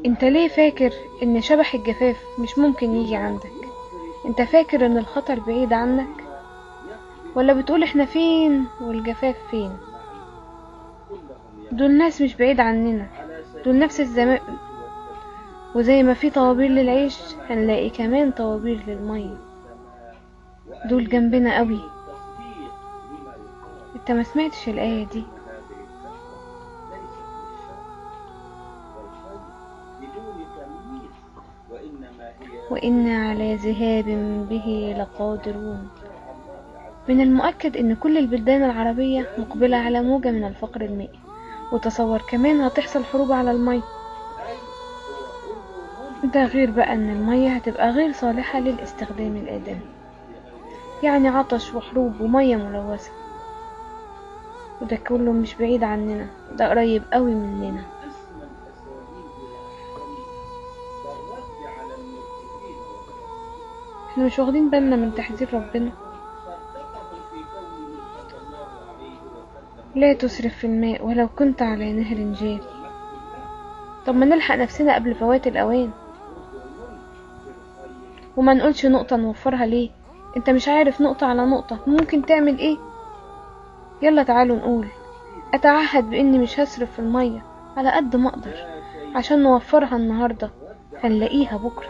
انت ليه فاكر ان شبح الجفاف مش ممكن يجي عندك؟ انت فاكر ان الخطر بعيد عنك، ولا بتقول احنا فين والجفاف فين؟ دول ناس مش بعيد عننا، دول نفس الزمان. وزي ما في طوابير للعيش هنلاقي كمان طوابير للمية. دول جنبنا قوي. انت ما سمعتش الآية دي؟ وإنا على ذهاب به لقادرون. من المؤكد ان كل البلدان العربية مقبلة على موجة من الفقر المائي، وتصور كمان هتحصل حروب على المية. ده غير بقى ان المية هتبقى غير صالحة للاستخدام الآدمي، يعني عطش وحروب ومية ملوثة. وده كله مش بعيد عننا، ده قريب قوي مننا. احنا مش واخدين بالنا من تحذير ربنا؟ لا تسرف في الماء ولو كنت على نهر جاري. طب ما نلحق نفسنا قبل فوات الأوان، وما نقولش نقطة نوفرها ليه؟ انت مش عارف نقطة على نقطة ممكن تعمل ايه؟ يلا تعالوا نقول: اتعهد باني مش هسرف في المية على قد ما اقدر، عشان نوفرها النهاردة هنلاقيها بكرة.